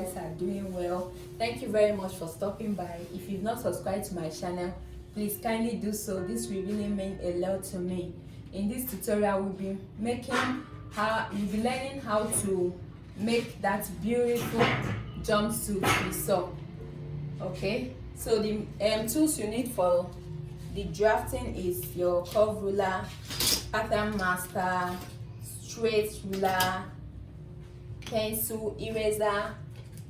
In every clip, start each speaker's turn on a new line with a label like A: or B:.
A: guys are doing well. Thank you very much for stopping by. If you've not subscribed to my channel, please kindly do so. This will really mean a lot to me. In this tutorial, we'll be learning how to make that beautiful jumpsuit we saw. Okay, so the tools you need for the drafting is your curve ruler, pattern master, straight ruler, pencil, eraser,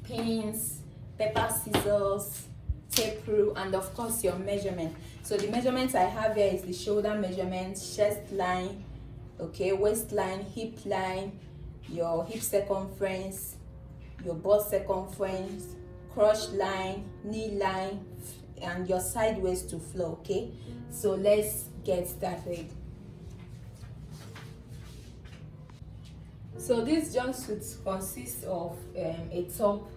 A: pins, paper, scissors, tape rule, and of course your measurement. So the measurements I have here is the shoulder measurement, chest line, okay, waistline, hip line, your hip circumference, your bust circumference, crotch line, knee line, and your sideways to floor. Okay, so let's get started. So this jumpsuit consists of a top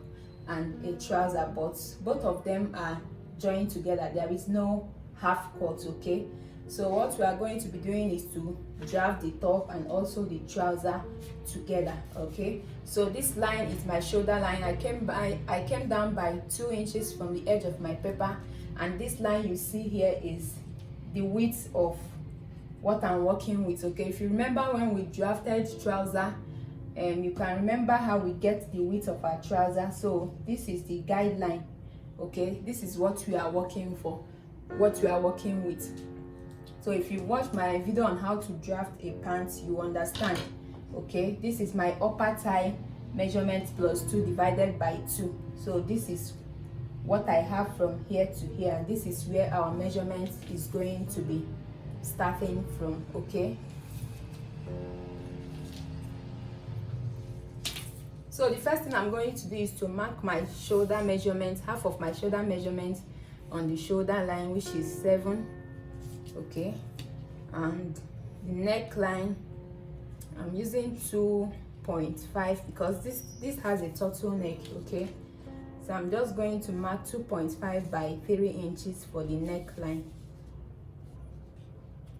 A: and a trouser, but both of them are joined together. There is no half cut. Okay, so what we are going to be doing is to draft the top and also the trouser together. Okay, so this line is my shoulder line. I came down by 2 inches from the edge of my paper, and this line you see here is the width of what I'm working with. Okay, if you remember when we drafted trouser, you can remember how we get the width of our trouser. So this is the guideline. Okay, this is what we are working for, what we are working with. So if you watch my video on how to draft a pants, you understand. Okay, this is my upper thigh measurement plus 2 divided by 2. So this is what I have from here to here, and this is where our measurement is going to be starting from. Okay, so the first thing I'm going to do is to mark my shoulder measurement, half of my shoulder measurement on the shoulder line, which is 7. Okay, and the neckline, I'm using 2.5 because this has a turtleneck. Okay, so I'm just going to mark 2.5 by 3 inches for the neckline.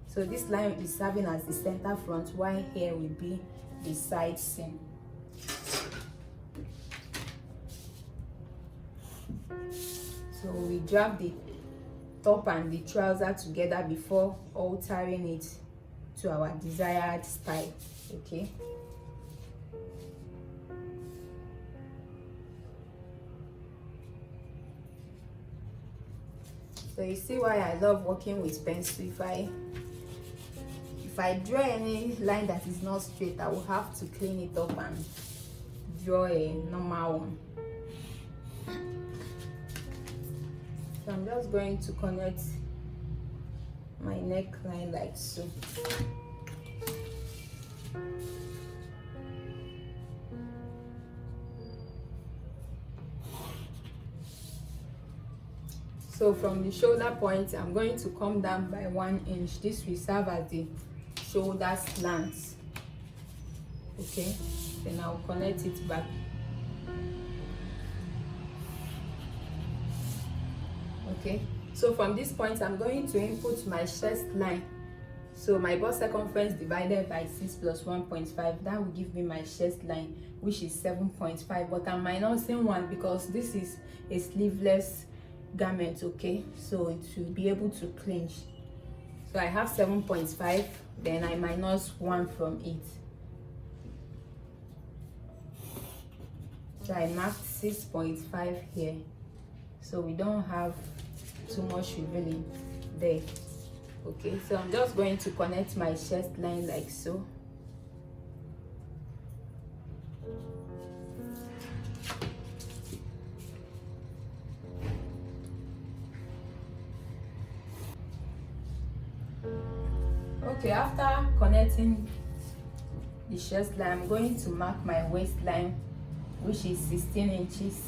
A: So this line is serving as the center front, while here will be the side seam. So we draft the top and the trouser together before altering it to our desired style. Okay, so you see why I love working with pencil. If I draw any line that is not straight, I will have to clean it up and draw a normal one. So I'm just going to connect my neckline like so. So from the shoulder point, I'm going to come down by 1 inch. This will serve as the shoulder slant. Okay, then I'll connect it back. Okay, so from this point I'm going to input my chest line. So my bust circumference divided by 6 plus 1.5, that will give me my chest line, which is 7.5, but I'm minusing 1 because this is a sleeveless garment. Okay, so it will be able to clinch. So I have 7.5, then I minus 1 from it. So I marked 6.5 here, so we don't have too much revealing there. Okay, so I'm just going to connect my chest line like so. Okay, after connecting the chest line, I'm going to mark my waistline, which is 16 inches.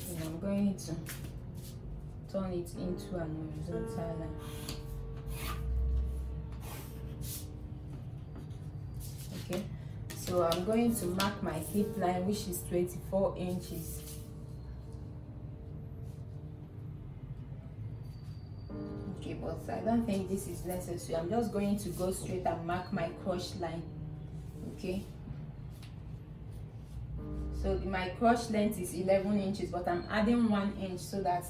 A: And I'm going to turn it into an horizontal line. Okay, so I'm going to mark my hip line, which is 24 inches. Okay, but So I don't think this is necessary. I'm just going to go straight and mark my crotch line. Okay, so my crotch length is 11 inches, but I'm adding 1 inch so that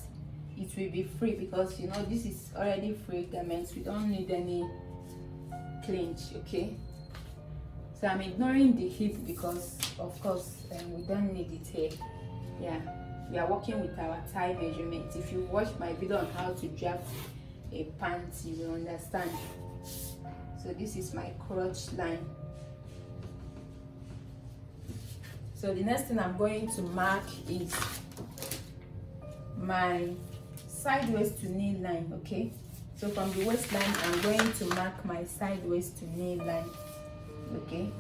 A: it will be free, because you know this is already free garments. We don't need any clinch. Okay, so I'm ignoring the hip because of course we don't need it here. Yeah, we are working with our thigh measurement. If you watch my video on how to draft a pants, you will understand. So this is my crotch line. So the next thing I'm going to mark is my side waist to knee line. Okay, so from the waistline I'm going to mark my side waist to knee line. Okay,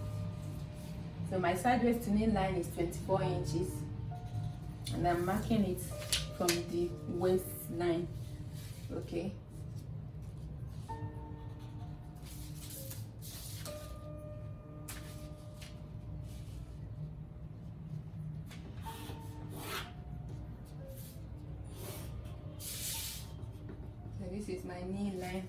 A: so my side waist to knee line is 24 inches, and I'm marking it from the waistline. Okay, this is my knee line,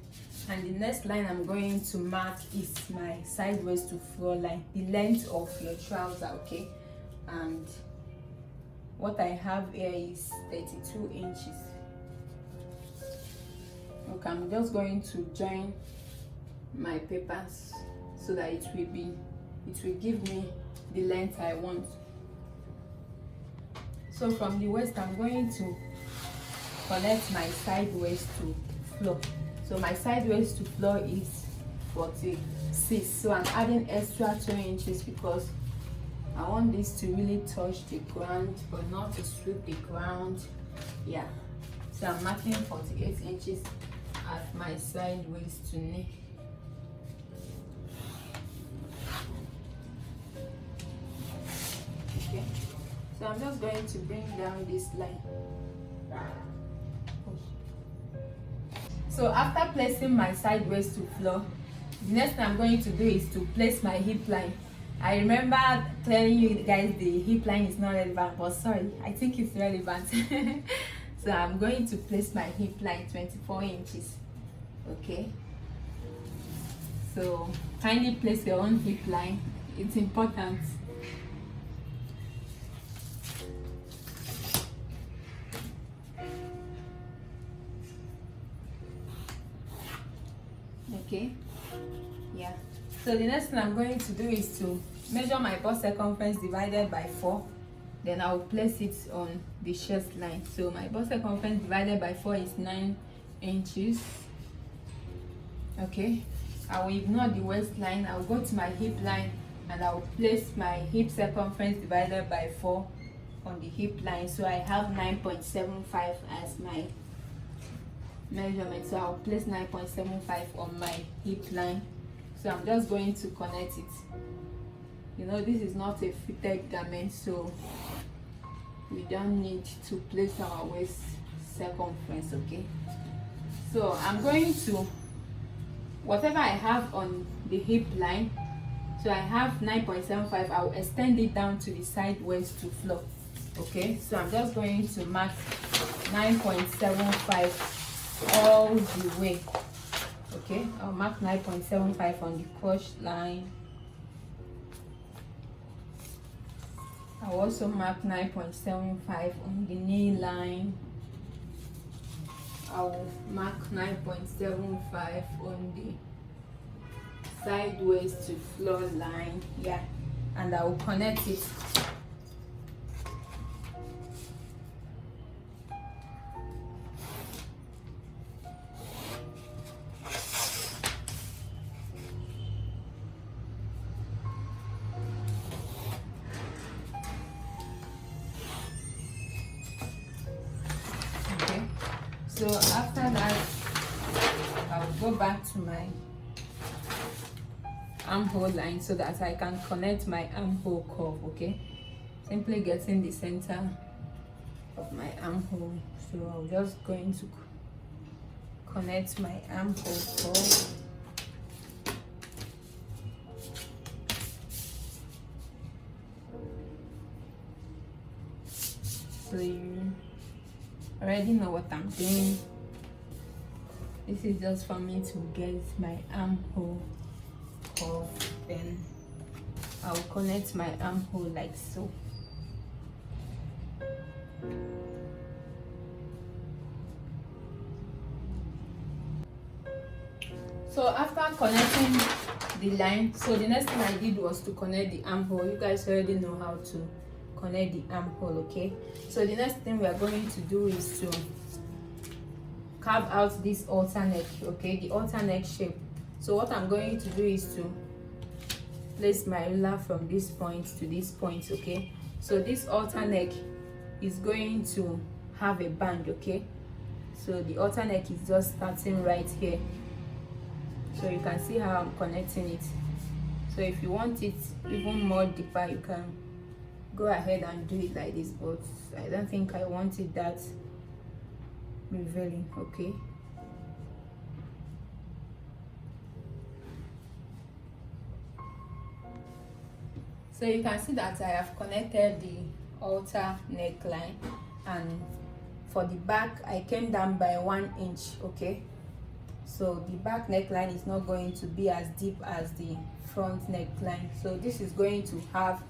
A: and the next line I'm going to mark is my sideways to floor line, the length of your trouser. Okay, and what I have here is 32 inches. Okay, I'm just going to join my papers so that it will give me the length I want. So from the waist I'm going to connect my sideways to floor. So my sideways to floor is 46, so I'm adding extra 2 inches because I want this to really touch the ground but not to sweep the ground. Yeah, so I'm marking 48 inches at my sideways to knee. Okay, so I'm just going to bring down this line. So after placing my sideways to floor, the next thing I'm going to do is to place my hip line. I remember telling you guys the hip line is not relevant, but sorry, I think it's relevant. So I'm going to place my hip line 24 inches. Okay, so kindly place your own hip line, it's important. Okay, yeah, so the next thing I'm going to do is to measure my bust circumference divided by 4, then I'll place it on the chest line. So my bust circumference divided by 4 is 9 inches. Okay, I will ignore the waistline. I'll go to my hip line and I'll place my hip circumference divided by 4 on the hip line. So I have 9.75 as my measurement, so I'll place 9.75 on my hip line. So I'm just going to connect it. You know, this is not a fitted garment, so we don't need to place our waist circumference. Okay, so I'm going to, whatever I have on the hip line, so I have 9.75, I'll extend it down to the sideways to floor. Okay, so I'm just going to mark 9.75 all the way. Okay, I'll mark 9.75 on the crotch line. I'll also mark 9.75 on the knee line. I'll mark 9.75 on the sideways to floor line. Yeah, and I will connect it. So after that, I'll go back to my armhole line so that I can connect my armhole curve. Okay, simply getting the center of my armhole. So I'm just going to connect my armhole curve. So you already know what I'm doing. This is just for me to get my armhole off. Then I'll connect my armhole like so. So after connecting the line, so the next thing I did was to connect the armhole. You guys already know how to connect the armhole, okay? So the next thing we are going to do is to carve out this halter neck, okay? The halter neck shape. So what I'm going to do is to place my ruler from this point to this point, okay? So this halter neck is going to have a band, okay? So the halter neck is just starting right here. So you can see how I'm connecting it. So if you want it even more deeper, you can go ahead and do it like this, but I don't think I want it that revealing, okay? So you can see that I have connected the halter neckline, and for the back I came down by 1 inch, okay? So the back neckline is not going to be as deep as the front neckline, so this is going to have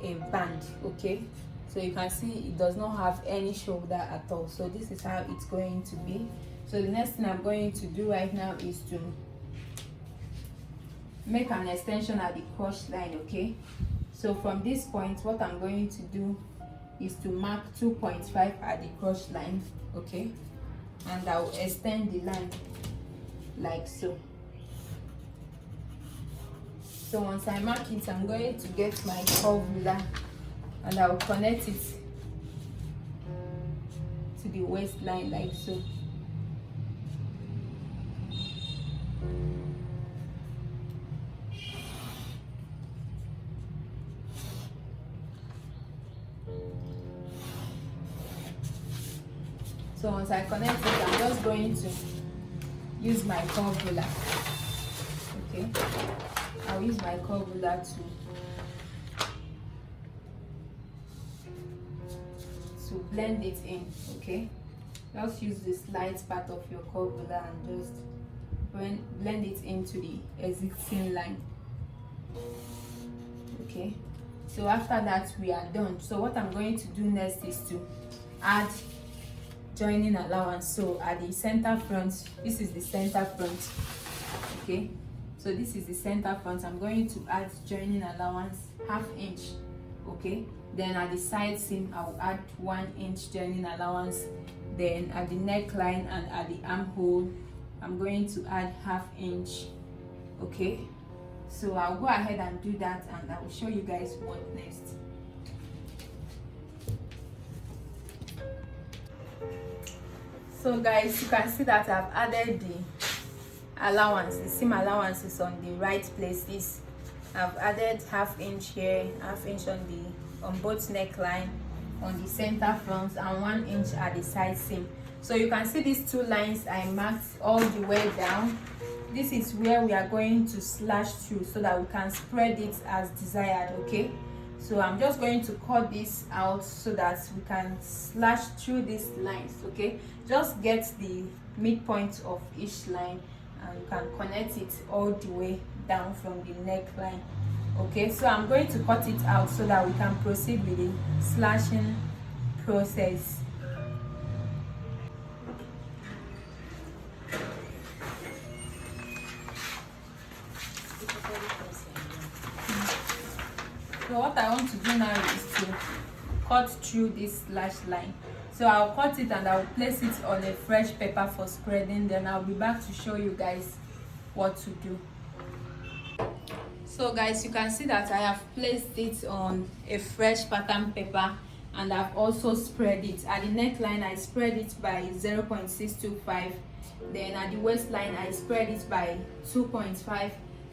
A: a band, okay? So you can see it does not have any shoulder at all. So this is how it's going to be. So the next thing I'm going to do right now is to make an extension at the crotch line, okay? So from this point, what I'm going to do is to mark 2.5 at the crotch line, okay? And I'll extend the line like so. So once I mark it, I'm going to get my curve ruler and I'll connect it to the waistline like so. So once I connect it, I'm just going to use my curve ruler, okay? I'll use my curve ruler to blend it in, okay? Just use the slight part of your curve ruler and just blend it into the existing line, okay? So after that, we are done. So what I'm going to do next is to add joining allowance. So at the center front, this is the center front, okay? So this is the center front. I'm going to add joining allowance 1/2 inch, okay? Then at the side seam, I'll add 1 inch joining allowance. Then at the neckline and at the armhole, I'm going to add 1/2 inch, okay? So I'll go ahead and do that, and I will show you guys what next. So guys, you can see that I've added the allowance, the seam allowance is on the right places. I've added 1/2 inch here, 1/2 inch on both neckline, on the center front, and 1 inch at the side seam. So you can see these two lines I marked all the way down. This is where we are going to slash through so that we can spread it as desired, okay? So I'm just going to cut this out so that we can slash through these lines, okay? Just get the midpoint of each line and you can connect it all the way down from the neckline, okay? So I'm going to cut it out so that we can proceed with the slashing process. So what I want to do now is to cut through this slash line. So I'll cut it and I'll place it on a fresh paper for spreading. Then I'll be back to show you guys what to do. So guys, you can see that I have placed it on a fresh pattern paper and I've also spread it. At the neckline, I spread it by 0.625. Then at the waistline, I spread it by 2.5.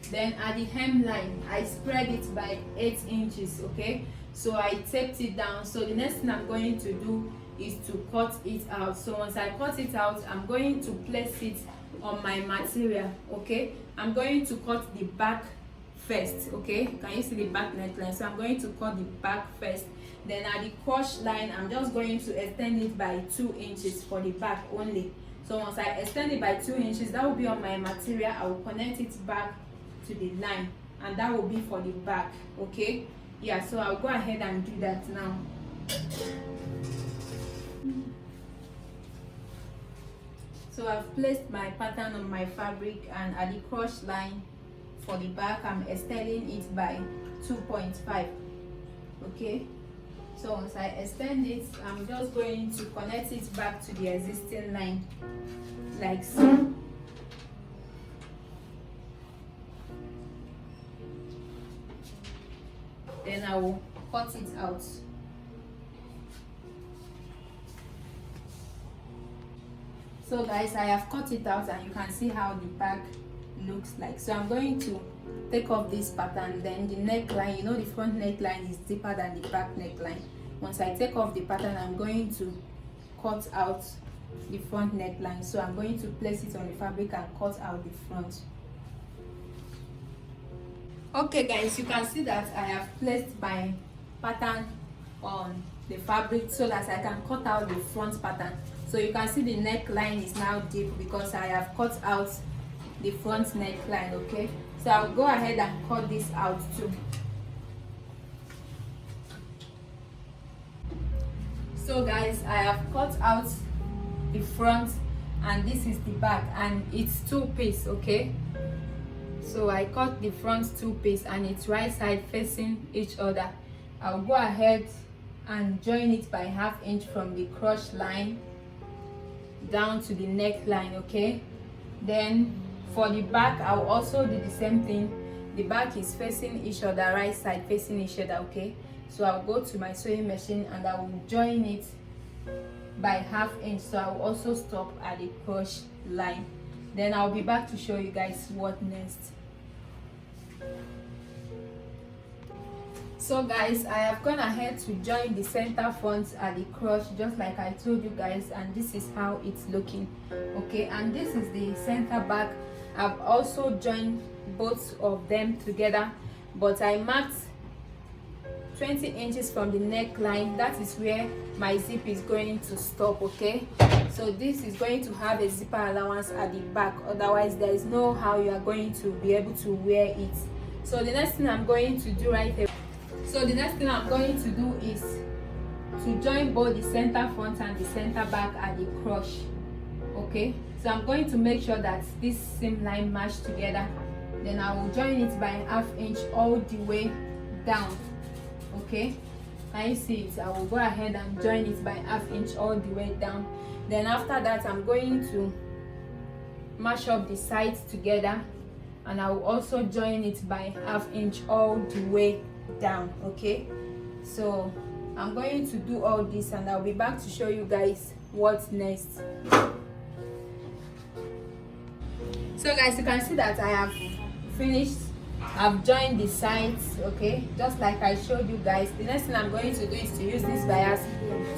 A: Then at the hemline, I spread it by 8 inches, okay? So I taped it down. So the next thing I'm going to do is to cut it out. So once I cut it out, I'm going to place it on my material, okay? I'm going to cut the back first, okay? Can you see the back neckline? So I'm going to cut the back first. Then at the crotch line, I'm just going to extend it by 2 inches for the back only. So So once I extend it by 2 inches, that will be on my material. I will connect it back to the line, and that will be for the back. Okay, yeah, so I'll go ahead and do that now. So I've placed my pattern on my fabric, and at the crotch line for the back I'm extending it by 2.5. okay, so once I extend it, I'm just going to connect it back to the existing line like so. Then I will cut it out. So guys, I have cut it out, and you can see how the back looks like. So I'm going to take off this pattern. Then the neckline, you know, the front neckline is deeper than the back neckline. Once I take off the pattern, I'm going to cut out the front neckline. So I'm going to place it on the fabric and cut out the front. Okay guys, you can see that I have placed my pattern on the fabric so that I can cut out the front pattern. So you can see the neckline is now deep because I have cut out the front neckline. Okay, so I'll go ahead and cut this out too. So guys, I have cut out the front, and this is the back, and it's 2-piece. Okay, so I cut the front 2-piece, and it's right side facing each other. I'll go ahead and join it by 1/2 inch from the crotch line down to the neckline. Okay, then for the back I'll also do the same thing. The back is facing each other, right side facing each other. Okay, so I'll go to my sewing machine and I will join it by 1/2 inch. So I'll also stop at the crotch line. Then I'll be back to show you guys what next. So guys, I have gone ahead to join the center front at the crotch just like I told you guys, and this is how it's looking. Okay, and this is the center back. I've also joined both of them together, but I marked 20 inches from the neckline. That is where my zip is going to stop. Okay, so this is going to have a zipper allowance at the back, otherwise there is no how you are going to be able to wear it. So the next thing I'm going to do right here, is to join both the center front and the center back at the crotch. Okay, so I'm going to make sure that this seam line match together. Then I will join it by 1/2 inch all the way down. Okay, can you see it? I will go ahead and join it by 1/2 inch all the way down. Then after that, I'm going to mash up the sides together, and I will also join it by 1/2 inch all the way down. Okay, so I'm going to do all this, and I'll be back to show you guys what's next. So guys, you can see that I have finished. I've joined the sides. Okay, just like I showed you guys. The next thing I'm going to do is to use this bias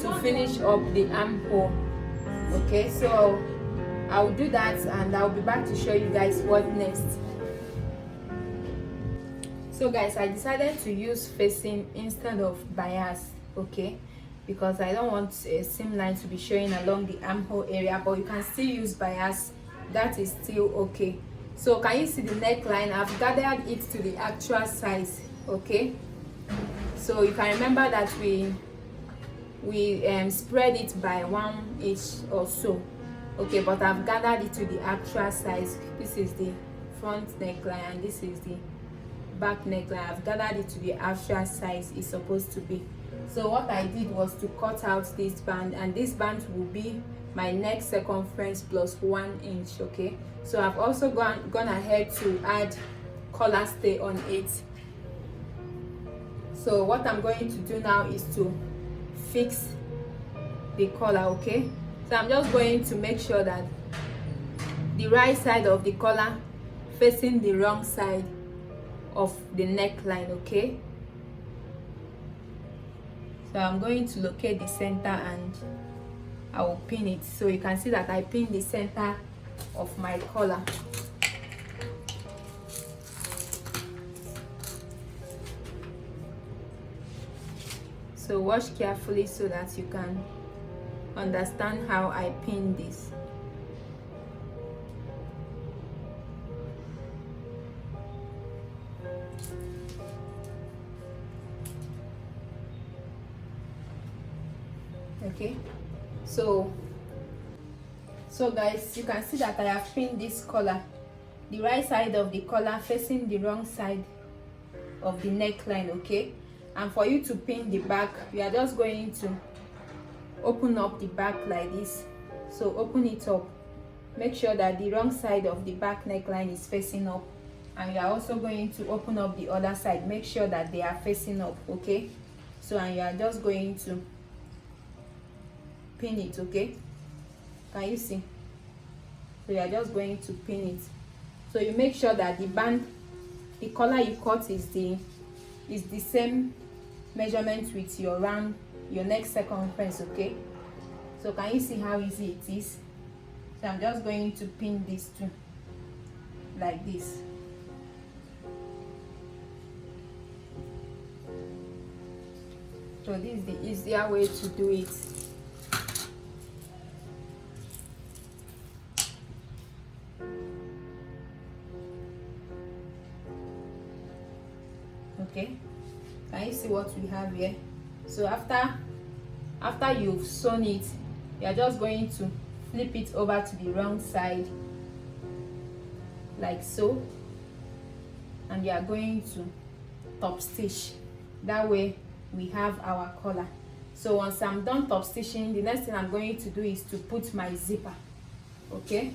A: to finish up the armhole. Okay, so I'll do that, and I'll be back to show you guys what next. So guys, I decided to use facing instead of bias. Okay, because I don't want a seam line to be showing along the armhole area, but you can still use bias. That is still okay. So can you see the neckline? I've gathered it to the actual size. Okay, so you can remember that we spread it by 1 inch or so. Okay, but I've gathered it to the actual size. This is the front neckline, and this is the back neckline. I've gathered it to the actual size it's supposed to be. So what I did was to cut out this band, and this band will be my neck circumference plus 1 inch. Okay, so I've also gone ahead to add collar stay on it. So what I'm going to do now is to fix the collar. Okay, so I'm just going to make sure that the right side of the collar facing the wrong side of the neckline. Okay, so I'm going to locate the center and I will pin it. So you can see that I pinned the center of my collar. So watch carefully so that you can understand how I pin this. Okay, so guys, you can see that I have pinned this collar, the right side of the collar facing the wrong side of the neckline. Okay, and for you to pin the back, you are just going to open up the back like this. So open it up, make sure that the wrong side of the back neckline is facing up, and you are also going to open up the other side, make sure that they are facing up. Okay, so and you are just going to pin it. Okay, can you see? So you are just going to pin it. So you make sure that the band, the collar you cut is the same measurement with your round, your neck circumference. Okay, so can you see how easy it is? So I'm just going to pin this too like this. So this is the easier way to do it. Okay, can you see what we have here? So after you've sewn it, you are just going to flip it over to the wrong side like so, and you are going to top stitch. That way we have our collar. So once I'm done top stitching, the next thing I'm going to do is to put my zipper. Okay,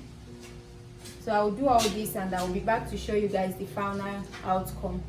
A: so I'll do all this and I'll be back to show you guys the final outcome.